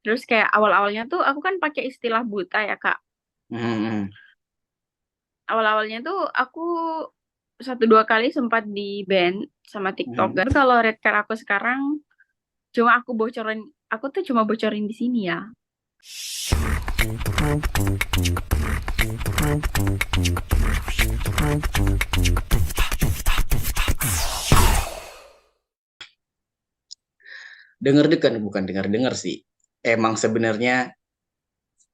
Terus kayak awal-awalnya tuh aku kan pakai istilah buta ya Kak. Hmm. Awal-awalnya tuh aku satu dua kali sempat di ban sama TikTok. Hmm. Dan kalau red card aku sekarang cuma aku tuh cuma bocorin di sini ya. Dengar kan bukan dengar sih. Emang sebenarnya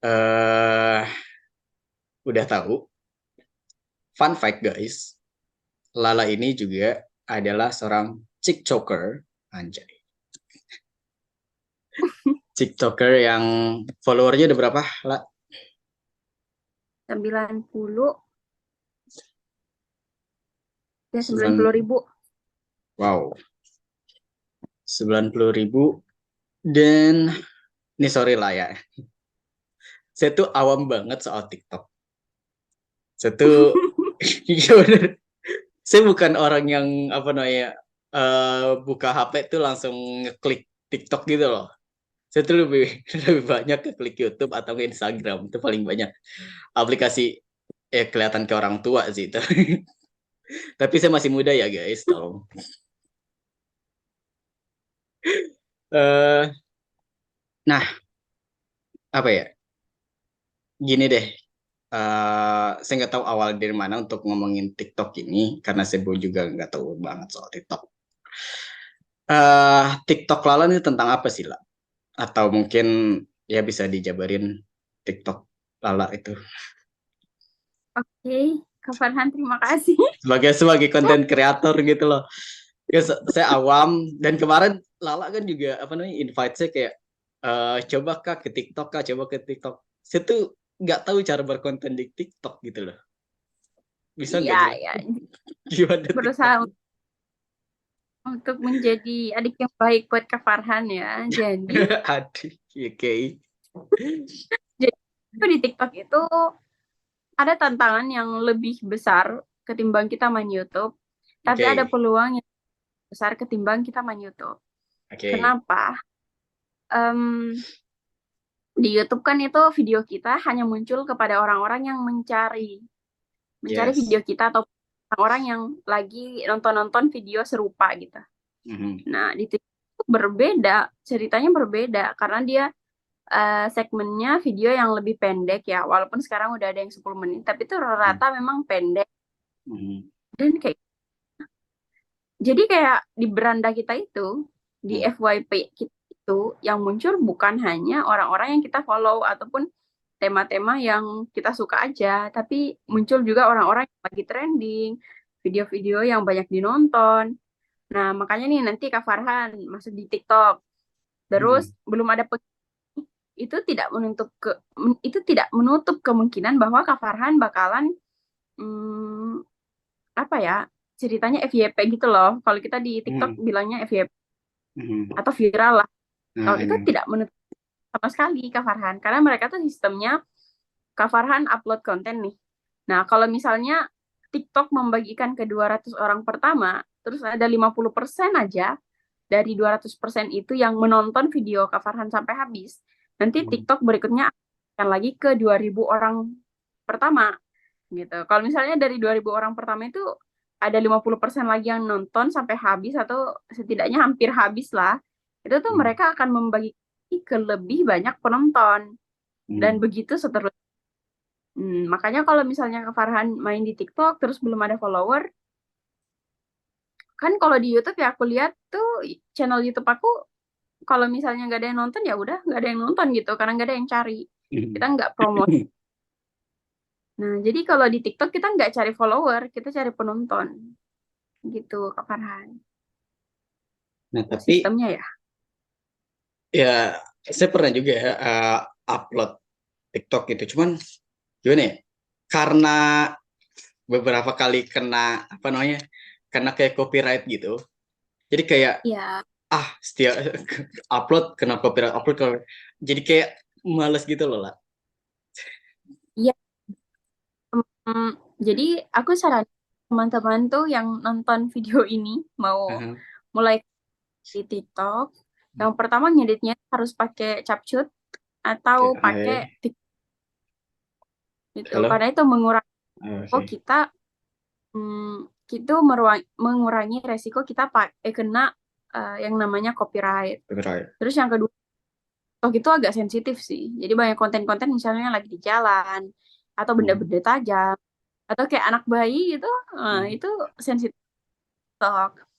eh udah tahu. Fun fact guys, Lala ini juga adalah seorang TikToker, anjay. TikToker yang followernya udah berapa, lah? 90 ya 90.000. Wow, 90.000. Dan ini sorry lah ya, saya tuh awam banget soal TikTok. Saya tuh, iya bener. Saya bukan orang yang apa namanya buka HP tuh langsung ngeklik TikTok gitu loh. Saya tuh lebih lebih banyak ke klik YouTube atau ke Instagram itu paling banyak aplikasi kelihatan ke orang tua sih itu. Tapi saya masih muda ya guys, tolong. Eh, nah, apa ya? Gini deh, saya nggak tahu awal dari mana untuk ngomongin TikTok ini karena saya juga nggak tahu banget soal TikTok. TikTok Lala ini tentang apa sih lah? Atau mungkin ya bisa dijabarin TikTok Lala itu Oke, Kak Farhan terima kasih. sebagai sebagai konten kreator gitu loh. Ya, saya awam dan kemarin Lala kan juga apa namanya invite saya kayak coba kak ke TikTok kak, coba ke TikTok. Saya tuh nggak tahu cara berkonten di TikTok gitu loh. Bisa Iya, nggak jelas ya. gimana TikTok? Berusaha untuk menjadi adik yang baik buat Kak Farhan ya. Aduh, oke. Jadi di TikTok itu ada tantangan yang lebih besar ketimbang kita main YouTube, tapi ada Oke, peluang yang besar ketimbang kita main YouTube. oke. Kenapa? Em, di YouTube kan itu video kita hanya muncul kepada orang-orang yang mencari Yes. video kita atau orang-orang yang lagi nonton-nonton video serupa gitu. Mhm. Nah, di TikTok berbeda, ceritanya berbeda karena dia segmennya video yang lebih pendek ya. Walaupun sekarang udah ada yang 10 menit, tapi itu Mhm. rata memang pendek. Mhm. Dan kayak jadi kayak di beranda kita itu, di Mhm. FYP kita itu yang muncul bukan hanya orang-orang yang kita follow ataupun tema-tema yang kita suka aja, tapi muncul juga orang-orang yang lagi trending, video-video yang banyak dinonton. Nah, makanya nih nanti Kak Farhan masuk di TikTok. Terus Mhm. belum ada itu itu tidak menutup kemungkinan bahwa Kak Farhan bakalan hmm, apa ya ceritanya FYP gitu loh. Kalau kita di TikTok Mhm. bilangnya FYP Mhm. atau viral lah. Nah, Kalau itu tidak menutup sama sekali Kak Farhan karena mereka tuh sistemnya Kak Farhan upload konten nih. Nah, kalau misalnya TikTok membagikan ke 200 orang pertama, terus ada 50% aja dari 200% itu yang menonton video Kak Farhan sampai habis. Nanti mhm. TikTok berikutnya akan lagi ke 2.000 orang pertama gitu. Kalau misalnya dari 2.000 orang pertama itu ada 50% lagi yang nonton sampai habis atau setidaknya hampir habis lah. Itu tuh Mhm. mereka akan membagi ke lebih banyak penonton dan Mhm. begitu seterusnya. Makanya kalau misalnya Kak Farhan main di TikTok terus belum ada follower, kan kalau di YouTube ya aku lihat tuh channel YouTube aku kalau misalnya nggak ada yang nonton ya udah nggak ada yang nonton gitu karena nggak ada yang cari. Kita Mhm. nggak promote. Nah, jadi kalau di TikTok kita nggak cari follower, kita cari penonton gitu Kak Farhan. Nah, tapi Sistemnya ya. ya saya pernah juga ya upload TikTok gitu. Cuman gimana ya? Karena beberapa kali kena apa namanya? Kena kayak copyright gitu. Jadi kayak Ya, setiap upload kena copyright jadi kayak males gitu loh lah. iya. Hmm, jadi aku saran teman-teman tuh yang nonton video ini mau Aha. mulai di TikTok. Yang pertama ngeditnya harus pakai capcut. atau Oke, pakai hai. TikTok gitu. Halo. Karena itu mengurangi resiko Oke. kita itu mengurangi resiko kita kena yang namanya copyright. Right. Terus yang kedua, TikTok itu agak sensitif sih. Jadi banyak konten-konten misalnya lagi di jalan atau Hmm. benda-benda tajam atau kayak anak bayi gitu, Hmm. itu sensitif TikTok.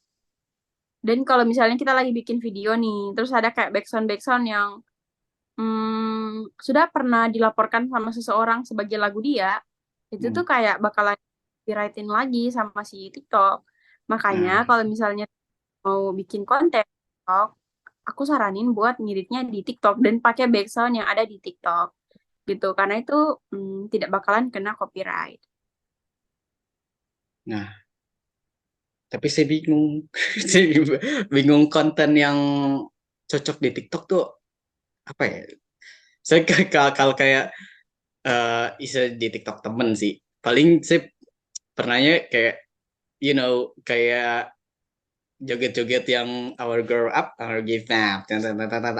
Dan kalau misalnya kita lagi bikin video nih, terus ada kayak backsound-backsound yang sudah pernah dilaporkan sama seseorang sebagai lagu dia, itu Hmm. tuh kayak bakalan copyrightin lagi sama si TikTok. Makanya Nah, kalau misalnya mau bikin konten TikTok, aku saranin buat ngeditnya di TikTok dan pakai background yang ada di TikTok gitu. Karena itu tidak bakalan kena copyright. nah, tapi saya bingung. Saya bingung konten yang cocok di TikTok tuh apa ya? Saya kalau kayak bisa di TikTok temen sih. Paling saya pernahnya kayak kayak joget-joget yang our grow up, our give up,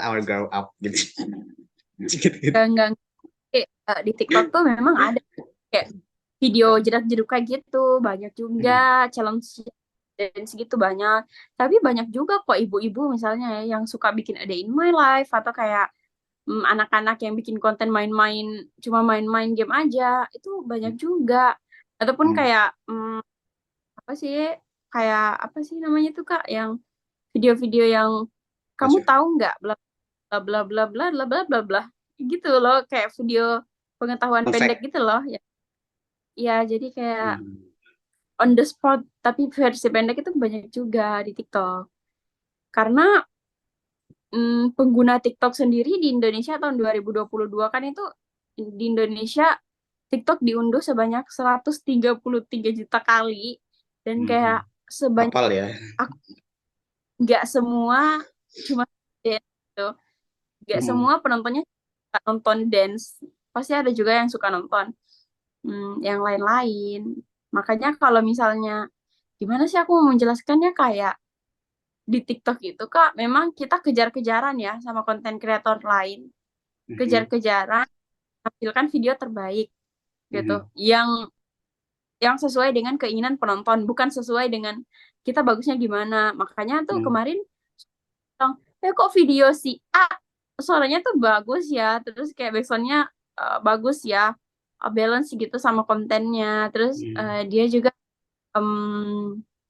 our grow up gitu. Gitu-gitu. Enggak, di TikTok tuh memang ada kayak video jerat-jeruk kayak gitu, banyak juga Hmm. challenge dan segitu banyak. Tapi banyak juga kok ibu-ibu misalnya ya, yang suka bikin a day in my life atau kayak anak-anak yang bikin konten main-main, cuma main-main game aja, itu banyak juga. Ataupun Hmm. kayak apa sih, kayak apa sih namanya tuh Kak, yang video-video yang kamu Masuk. tahu nggak, bla bla bla bla bla bla bla bla bla gitu loh, kayak video pengetahuan Fun pendek fact. gitu loh ya. Ya, jadi kayak Hmm. on the spot, tapi versi pendek itu banyak juga di TikTok. Karena pengguna TikTok sendiri di Indonesia tahun 2022 kan itu di Indonesia TikTok diunduh sebanyak 133 juta kali dan Hmm. kayak sebanyak Hafal ya. aku nggak semua cuma dance gitu. Nggak Hmm. semua penontonnya suka nonton dance. Pasti ada juga yang suka nonton yang lain-lain. Makanya kalau misalnya gimana sih aku mau menjelaskannya, kayak di TikTok itu Kak, memang kita kejar-kejaran ya sama konten kreator lain. Hmm. Kejar-kejaran tampilkan video terbaik gitu. Hmm. Yang sesuai dengan keinginan penonton, bukan sesuai dengan kita bagusnya gimana. Makanya tuh Hmm. kemarin bilang, kok video si A suaranya tuh bagus ya, terus kayak backsoundnya bagus ya, balance gitu sama kontennya. Terus Hmm. dia juga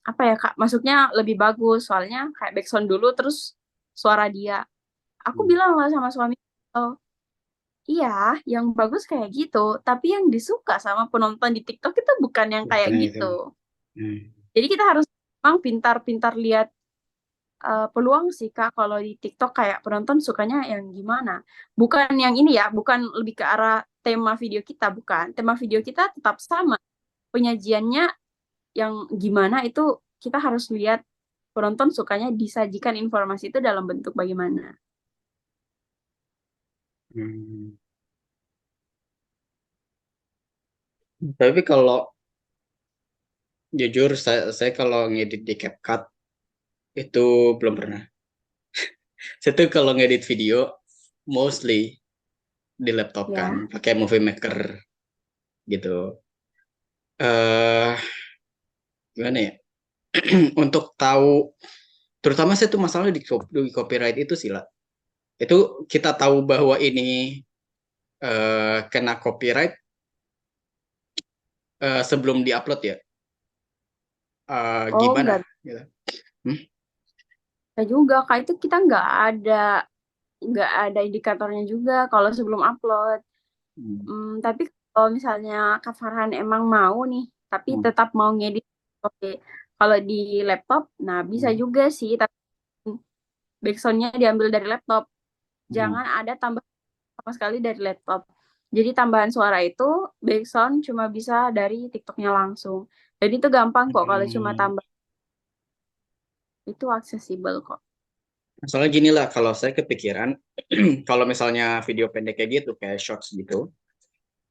apa ya Kak, masuknya lebih bagus soalnya kayak backsound dulu terus suara dia. Aku Hmm. bilang lah sama suami, oh iya, yang bagus kayak gitu, tapi yang disuka sama penonton di TikTok itu bukan yang kayak Bukan itu. gitu. Hmm. Jadi kita harus memang pintar-pintar lihat peluang sih Kak, kalau di TikTok kayak penonton sukanya yang gimana. Bukan yang ini ya, bukan lebih ke arah tema video kita, bukan. Tema video kita tetap sama. Penyajiannya yang gimana itu kita harus lihat penonton sukanya disajikan informasi itu dalam bentuk bagaimana. Hmm. Tapi kalau jujur saya kalau ngedit di CapCut itu belum pernah. Saya tuh kalau ngedit video mostly di laptop kan, Ya. pakai Movie Maker gitu. Eh Gimana ya? Untuk tahu, terutama saya tuh masalah di copyright itu sih lah. Itu kita tahu bahwa ini kena copyright sebelum diupload ya. Oh, Gimana? nggak Gitu. Hmm? bisa juga. Kak, itu kita nggak ada indikatornya juga kalau sebelum upload. Hmm. Tapi kalau misalnya Kak Farhan emang mau nih, tapi Hmm. tetap mau ngedit, oke. Kalau di laptop, nah bisa Hmm. juga sih, tapi backsoundnya diambil dari laptop. Hmm. Jangan ada tambah sama sekali dari laptop. Jadi tambahan suara itu backsound cuma bisa dari TikToknya langsung. Jadi itu gampang kok kalau cuma Hmm. tambah, itu aksesibel kok. Soalnya gini lah, kalau saya kepikiran, kalau misalnya video pendek kayak gitu, kayak shorts gitu,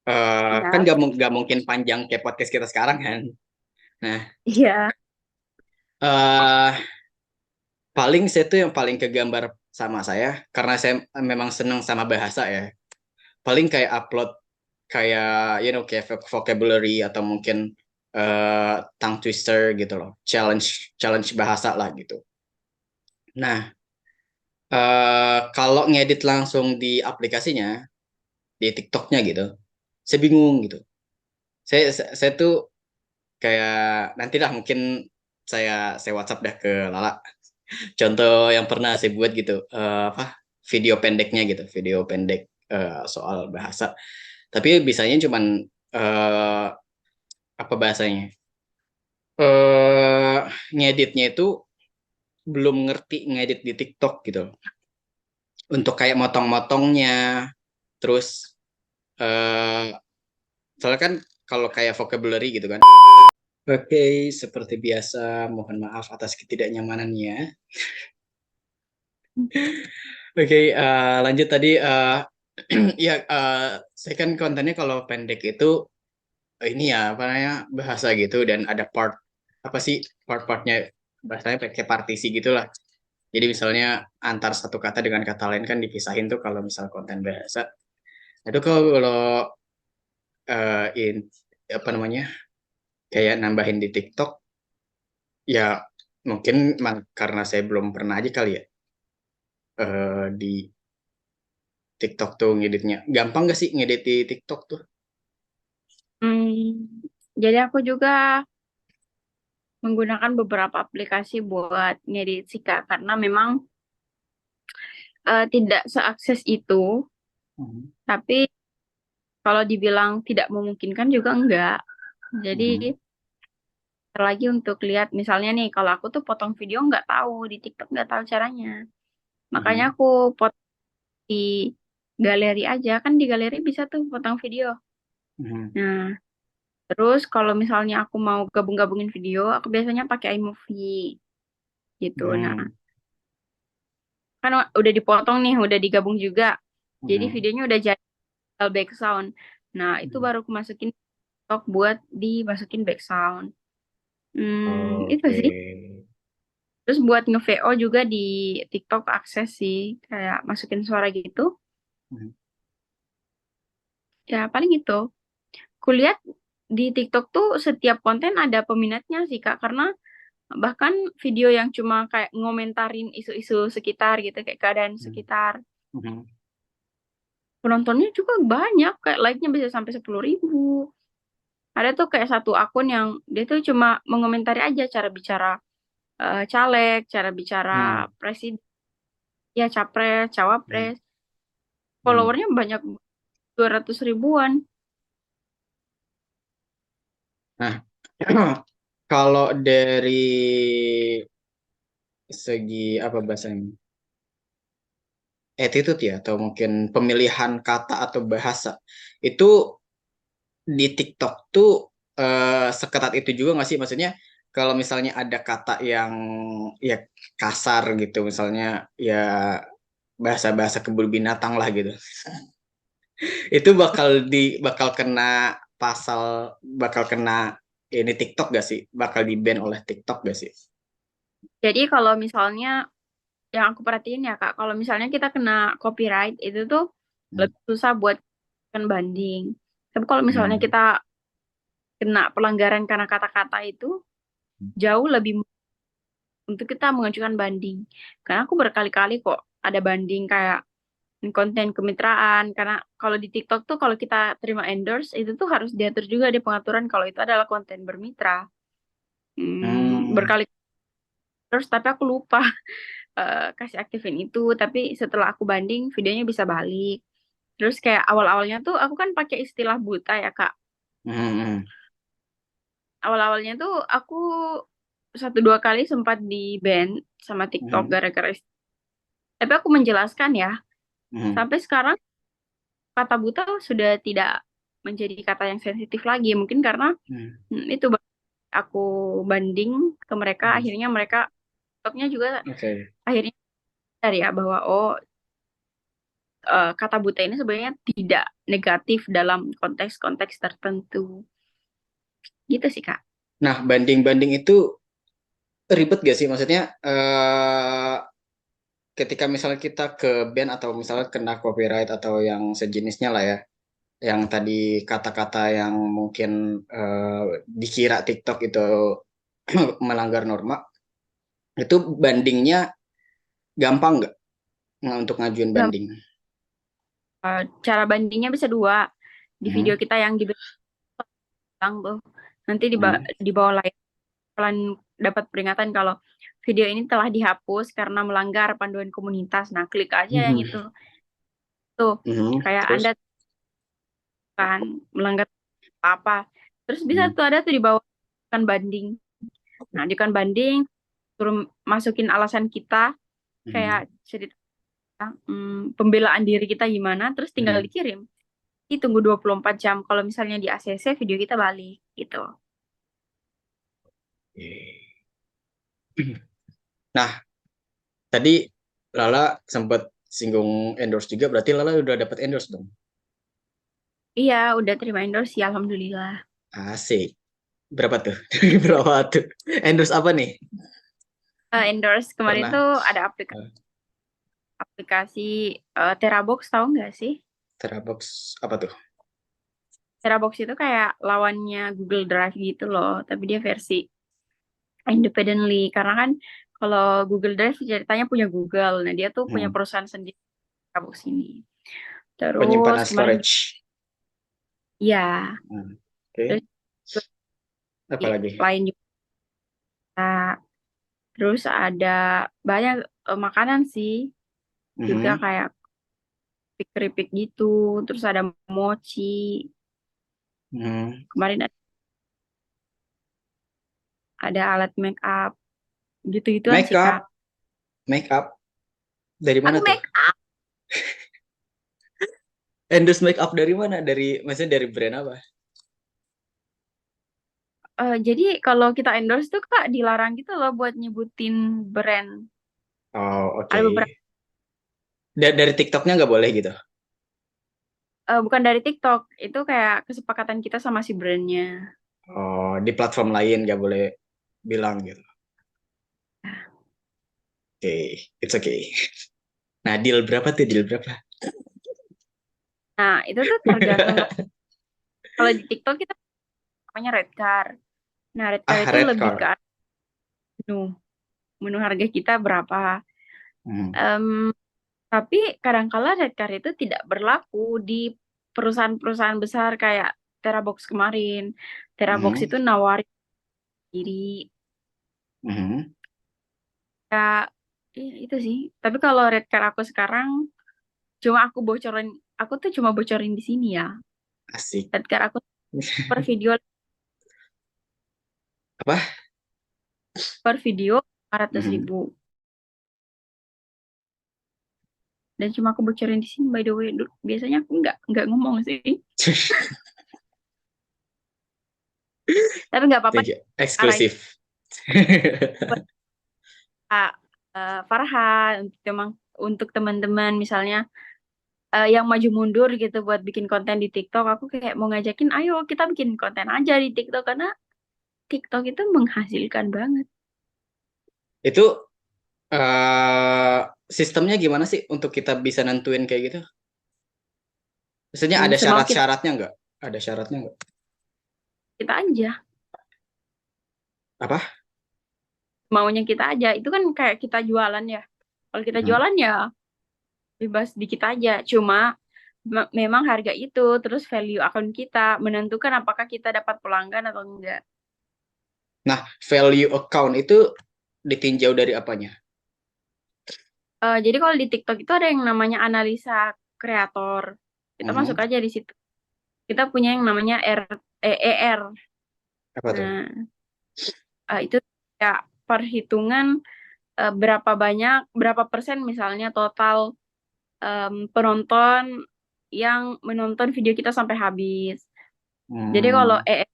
kan Ya, nggak mungkin panjang kayak podcast kita sekarang kan. Nah, iya. eh paling saya tuh yang paling kegambar sama saya, karena saya memang senang sama bahasa ya. paling kayak upload kayak kayak vocabulary atau mungkin tongue twister gitu loh, challenge challenge bahasa lah gitu. Nah, kalau ngedit langsung di aplikasinya, di TikToknya gitu, saya bingung gitu. Saya tuh kayak nantilah mungkin saya WhatsApp dah ke Lala. Contoh yang pernah saya buat gitu, apa video pendeknya gitu, video pendek soal bahasa. Tapi bisanya cuman eh, apa bahasanya? eh Ngeditnya itu belum ngerti ngedit di TikTok gitu. Untuk kayak motong-motongnya, terus eh soalnya kan kalau kayak vocabulary gitu kan. Oke, seperti biasa, mohon maaf atas ketidaknyamanannya. Oke, lanjut tadi. Ya, saya kan kontennya kalau pendek itu ini ya apa namanya bahasa gitu dan ada part apa sih part-partnya bahasanya pakai partisi gitulah. Jadi misalnya antar satu kata dengan kata lain kan dipisahin tuh kalau misal konten bahasa. Itu kalau in apa namanya kayak nambahin di TikTok ya mungkin karena saya belum pernah aja kali ya di TikTok tuh ngeditnya. Gampang gak sih ngedit di TikTok tuh? Hmm, jadi aku juga menggunakan beberapa aplikasi buat ngedit sih Kak, karena memang tidak seakses itu, Mhm. tapi kalau dibilang tidak memungkinkan juga enggak. Jadi Mhm. lagi untuk lihat misalnya nih, kalau aku tuh potong video nggak tahu di TikTok nggak tahu caranya, makanya Mhm. aku potong di galeri aja, kan di galeri bisa tuh potong video. Mhm. Nah, terus kalau misalnya aku mau gabung-gabungin video, aku biasanya pakai iMovie gitu. Nah, Mhm. kan udah dipotong nih, udah digabung juga. Jadi Mhm. videonya udah jadi tinggal background. Nah, itu Mhm. baru aku masukin TikTok buat dimasukin background. Itu Oke. sih. Terus buat nge-VO juga di TikTok akses sih, kayak masukin suara gitu. Mhm. Ya, paling itu. Kulihat di TikTok tuh setiap konten ada peminatnya sih, Kak. Karena bahkan video yang cuma kayak ngomentarin isu-isu sekitar gitu, kayak keadaan Mhm. sekitar. Mhm. Penontonnya juga banyak, kayak like-nya bisa sampai 10.000. Ada tuh kayak satu akun yang dia tuh cuma mengomentari aja cara bicara caleg, cara bicara Mhm. presiden, ya capres, Mhm. cawapres. Mhm. Followernya banyak 200 ribuan. Nah, kalau dari segi apa bahasanya? Attitude ya atau mungkin pemilihan kata atau bahasa itu di TikTok tuh seketat itu juga nggak sih? Maksudnya kalau misalnya ada kata yang ya kasar gitu, misalnya ya bahasa-bahasa kebun binatang lah gitu, itu bakal kena pasal, bakal kena ini TikTok gak sih? Bakal di ban oleh TikTok gak sih? Jadi kalau misalnya yang aku perhatiin ya Kak, kalau misalnya kita kena copyright itu tuh Hmm. lebih susah buat kan banding. Tapi kalau misalnya Hmm. kita kena pelanggaran karena kata-kata itu jauh lebih mudah untuk kita mengajukan banding. Karena aku berkali-kali kok ada banding kayak konten kemitraan. Karena kalau di TikTok tuh kalau kita terima endorse itu tuh harus diatur juga di pengaturan kalau itu adalah konten bermitra. Hmm. Berkali terus tapi aku lupa kasih aktifin itu. Tapi setelah aku banding videonya bisa balik. Terus kayak awal-awalnya tuh aku kan pakai istilah buta ya Kak. Hmm. Awal-awalnya tuh aku satu dua kali sempat di ban sama TikTok Hmm. gara-gara tapi aku menjelaskan ya, Hmm. sampai sekarang kata buta sudah tidak menjadi kata yang sensitif lagi. Mungkin karena Hmm. itu aku banding ke mereka, Hmm. akhirnya mereka TikToknya juga Oke. akhirnya sadar ya bahwa kata buta ini sebenarnya tidak negatif dalam konteks-konteks tertentu. Gitu sih Kak. Nah, banding-banding itu ribet gak sih? Maksudnya ketika misalnya kita ke band atau misalnya kena copyright atau yang sejenisnya lah ya, yang tadi kata-kata yang mungkin dikira TikTok itu melanggar norma, itu bandingnya gampang nggak untuk ngajuin Gam- banding? Cara bandingnya bisa dua. Di video Mhm, kita yang dibilang tuh, nanti mhm, di bawah layar kalian dapat peringatan kalau video ini telah dihapus karena melanggar panduan komunitas. Nah, klik aja yang mhm, itu. Tuh, kayak terus, Anda kan melanggar apa. Terus bisa mhm, tuh ada tuh di bawah kan banding. Nah, di kan banding, suruh masukin alasan kita, kayak mhm, cerita pembelaan diri kita gimana, terus tinggal mhm. dikirim. Tunggu 24 jam. Kalau misalnya di ACC, video kita balik gitu. Oke. Nah, tadi Lala sempat singgung endorse juga, berarti Lala udah dapat endorse dong? Iya, udah terima endorse sih, alhamdulillah. Asik. Berapa tuh? Berapa tuh? Endorse apa nih? Endorse kemarin Pernah? tuh ada aplikasi Terabox, tahu nggak sih? Terabox apa tuh? Terabox itu kayak lawannya Google Drive gitu loh, tapi dia versi independently. Karena kan kalau Google Drive ceritanya punya Google, nah dia tuh punya Hmm. perusahaan sendiri Terabox ini. Terus Penyimpanan kemarin storage. ya, Hmm. Oke. terus juga Apa di lagi? lain juga. Terus ada banyak makanan sih, juga Mhm. kayak keripik gitu. Terus ada mochi. Mhm. Kemarin ada alat make up gitu-gituan Make sih Kak. up, make up dari Aku mana tuh? make up. Endorse make up dari mana? Dari maksudnya dari brand apa? Jadi kalau kita endorse tuh Kak dilarang gitu loh buat nyebutin brand. Oh, oke. Ada beberapa, Dari TikToknya nggak boleh gitu. bukan dari TikTok, itu kayak kesepakatan kita sama si brandnya. Oh, di platform lain nggak boleh bilang gitu. Oke, it's okay. Nah, deal berapa tuh? Deal berapa? Nah, itu tuh tergantung. Kalau di TikTok kita namanya red car. Nah, red car Ah, itu red lebih ke card. menu, menu harga kita berapa. Hmm. Em, tapi kadangkala red card itu tidak berlaku di perusahaan-perusahaan besar kayak Terabox kemarin. Terabox Mhm. itu nawarin diri Mhm. ya, itu sih. Tapi kalau red card aku sekarang cuma aku tuh cuma bocorin di sini ya. Asik. Red card aku per video Apa? 500 Mhm. ribu. Dan cuma aku bocorin di sini by the way. Biasanya aku nggak ngomong sih. Tapi nggak apa-apa. Arahin Eksklusif. buat Kak, Farhan untuk teman-teman misalnya yang maju mundur gitu buat bikin konten di TikTok. Aku kayak mau ngajakin, ayo kita bikin konten aja di TikTok karena TikTok itu menghasilkan banget. Itu sistemnya gimana sih untuk kita bisa nentuin kayak gitu? Maksudnya ada Semau syarat-syaratnya nggak? Ada syaratnya nggak? kita aja, Apa? maunya kita aja. Itu kan kayak kita jualan ya. Kalau kita Mhm. jualan ya bebas dikit aja. Cuma memang harga itu terus value akun kita menentukan apakah kita dapat pelanggan atau enggak. Nah, value account itu ditinjau dari apanya? Jadi kalau di TikTok itu ada yang namanya analisa kreator. Kita masuk Mhm. aja di situ. Kita punya yang namanya ER. Apa tuh? Nah, itu ya perhitungan berapa persen misalnya total penonton yang menonton video kita sampai habis. Jadi kalau Hmm. ER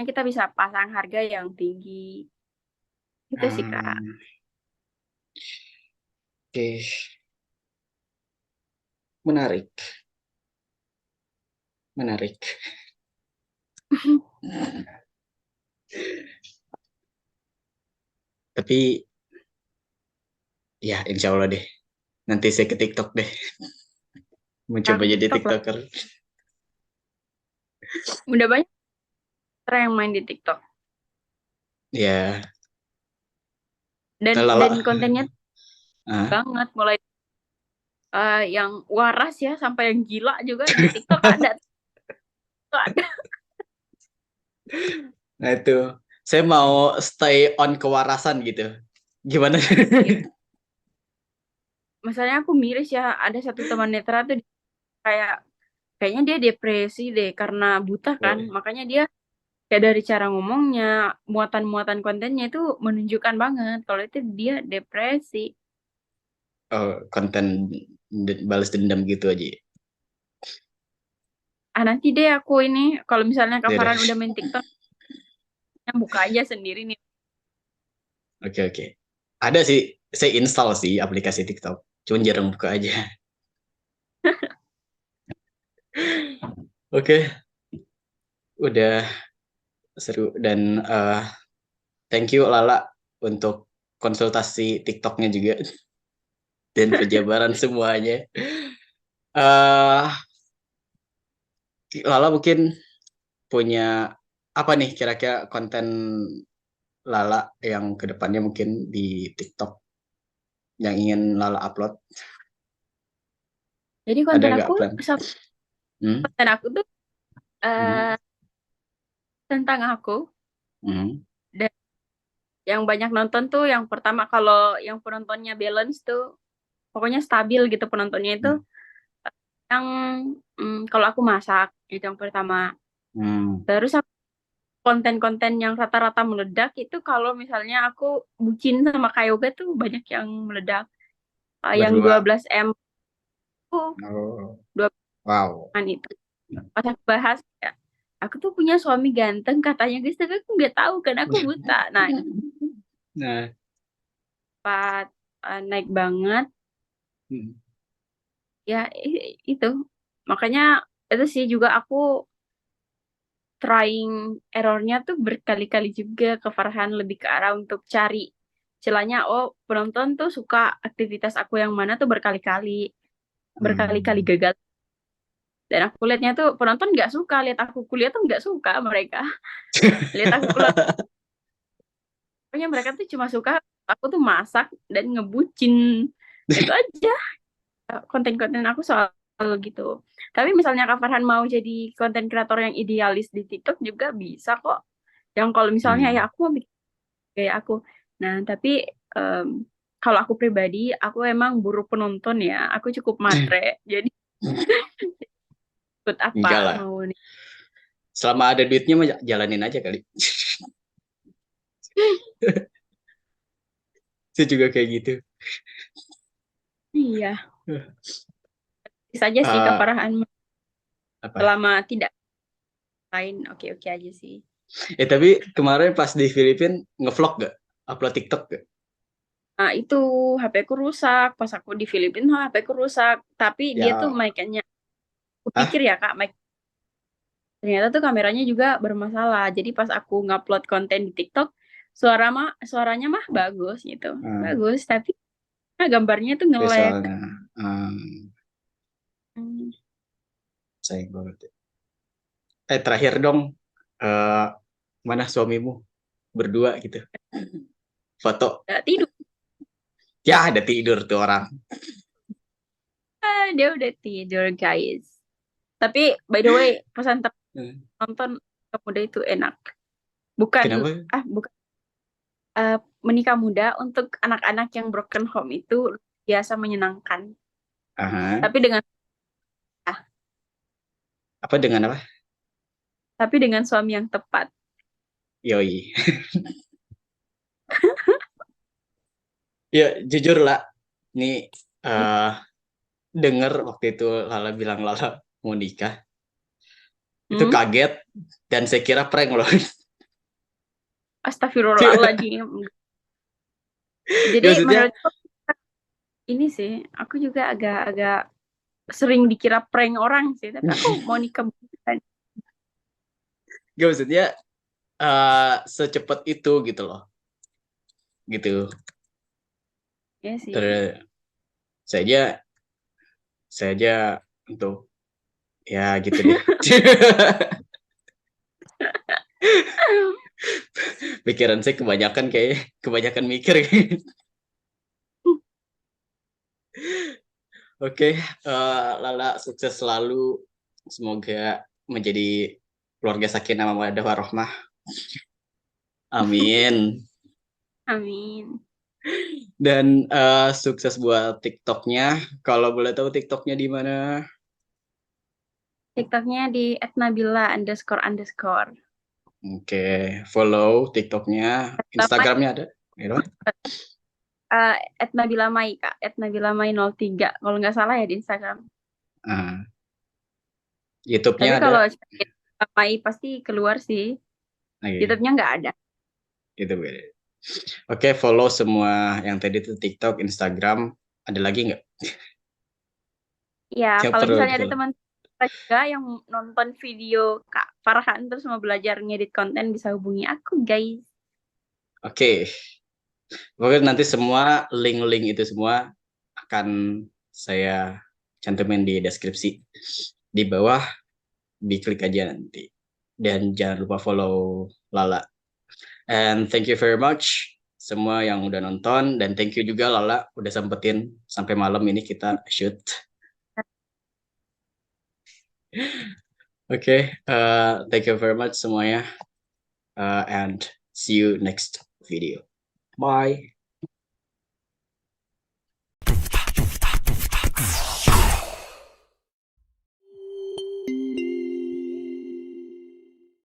kita bisa pasang harga yang tinggi. Itu sih Kak. Ah, oke, menarik, menarik. Tapi Ya, insya Allah deh. Nanti saya ke TikTok deh. Mencoba Aku jadi TikTok lah. TikToker. Udah banyak orang yang main di TikTok. Ya, Dan kalau dan kontennya ah, banget mulai yang waras ya sampai yang gila juga di TikTok ada. Tuh ada. nah itu saya mau stay on kewarasan gitu. Gimana? Iya. Masalahnya aku miris ya, ada satu teman netra tuh kayak kayaknya dia depresi deh karena buta kan. Makanya dia kayak dari cara ngomongnya, muatan-muatan kontennya itu menunjukkan banget kalau itu dia depresi. Oh, konten balas dendam gitu aja. Ah nanti deh aku ini kalau misalnya Kak Ya udah. Farhan udah main TikTok, buka aja sendiri nih. Oke, oke. Ada sih, saya install sih aplikasi TikTok. Cuman jarang buka aja. Oke, udah seru dan thank you Lala untuk konsultasi TikToknya juga dan penjabaran semuanya. eh Lala mungkin punya apa nih kira-kira konten Lala yang kedepannya mungkin di TikTok yang ingin Lala upload? Jadi Ada konten nggak aku plan? sama Hmm? konten aku tuh Hmm? eh, tentang aku Hmm? dan yang banyak nonton tuh yang pertama kalau yang penontonnya balance tuh pokoknya stabil gitu penontonnya itu Hmm? yang kalau aku masak itu yang pertama. Hmm. Terus konten-konten yang rata-rata meledak itu kalau misalnya aku bucin sama Kayoga tuh banyak yang meledak. Yang Berdua. 12M tuh Oh, 12 wow. itu pas aku bahas ya, aku tuh punya suami ganteng katanya guys tapi aku nggak tahu kan aku buta. Nah Nah, pas naik banget hmm. ya itu makanya itu sih juga aku trying errornya tuh berkali-kali juga ke Farhan lebih ke arah untuk cari celahnya. Oh penonton tuh suka aktivitas aku yang mana tuh berkali-kali berkali-kali Hmm. gagal. Dan aku lihatnya tuh penonton nggak suka lihat aku kuliah tuh nggak suka mereka lihat aku kuliah. Pokoknya mereka tuh cuma suka aku tuh masak dan ngebucin itu aja konten-konten aku soal gitu. Tapi misalnya Kak Farhan mau jadi konten kreator yang idealis di TikTok juga bisa kok. Yang kalau misalnya ya Hmm. aku mau bikin kayak aku. Nah, tapi em, kalau aku pribadi, aku emang buruh penonton ya. Aku cukup matre. Jadi ikut apa Enggak lah. mau nih. Selama ada duitnya mah jalanin aja kali. Saya juga kayak gitu. Iya, bisa aja sih Kak Eh, Farhan apa? selama tidak lain oke-oke aja sih. Tapi kemarin pas di Filipina ngevlog gak? Upload TikTok gak? Nah, itu HP ku rusak. Pas aku di Filipina, HP ku rusak. Tapi dia tuh Ya, mic-nya, aku pikir ah, ya Kak, mic. Ternyata tuh kameranya juga bermasalah. Jadi pas aku ngupload konten di TikTok, suaranya mah bagus gitu. Bagus, tapi nah, gambarnya tuh nge-lag. visualnya Hmm. sayang banget. Terakhir dong, eh mana suamimu berdua gitu? Foto. Nggak tidur. Ya, ada tidur tuh orang. Dia udah tidur, guys. Tapi, by the way, pesan Hmm. nonton Menikah Muda itu enak. Bukan, Kenapa? bukan. Menikah Muda untuk anak-anak yang broken home itu biasa menyenangkan. Aha. Tapi dengan ah, Apa dengan apa? tapi dengan suami yang tepat. Yoi. Ya, jujur lah. Ini eh denger waktu itu Lala bilang Lala mau nikah. Itu Hmm? kaget dan saya kira prank loh. Astagfirullahaladzim. Ya, Jadi maksudnya menurutku ini sih, aku juga agak-agak sering dikira prank orang sih. Tapi aku mau nikah beneran. gak maksudnya secepat itu gitu loh. Gitu. Ya sih. Terus saya aja untuk ya gitu deh. Pikiran saya kebanyakan mikir. Oke, Lala sukses selalu. Semoga menjadi keluarga sakinah mawaddah warahmah. Amin. Amin. Dan sukses buat TikToknya. Kalau boleh tahu TikToknya di mana? TikToknya di @nabila__. Oke, follow TikToknya. Sama Instagramnya ada? Gitu. @nabilamai Kak, @nabilamai03 kalau nggak salah ya di Instagram. Ah, YouTube-nya Tapi ada? kalau Mai pasti keluar sih. Oke, YouTube-nya nggak ada. gitu. Oke, follow semua yang tadi itu TikTok, Instagram. Ada lagi nggak Ya, yang kalau perlu misalnya ada di-follow? teman kita juga yang nonton video Kak Farhan terus mau belajar ngedit konten bisa hubungi aku, guys. Oke, pokoknya nanti semua link-link itu semua akan saya cantumin di deskripsi di bawah, diklik aja nanti. Dan jangan lupa follow Lala. And thank you very much semua yang udah nonton, dan thank you juga Lala udah sempetin sampai malam ini kita shoot. Oke, thank you very much semuanya, and see you next video. Bye.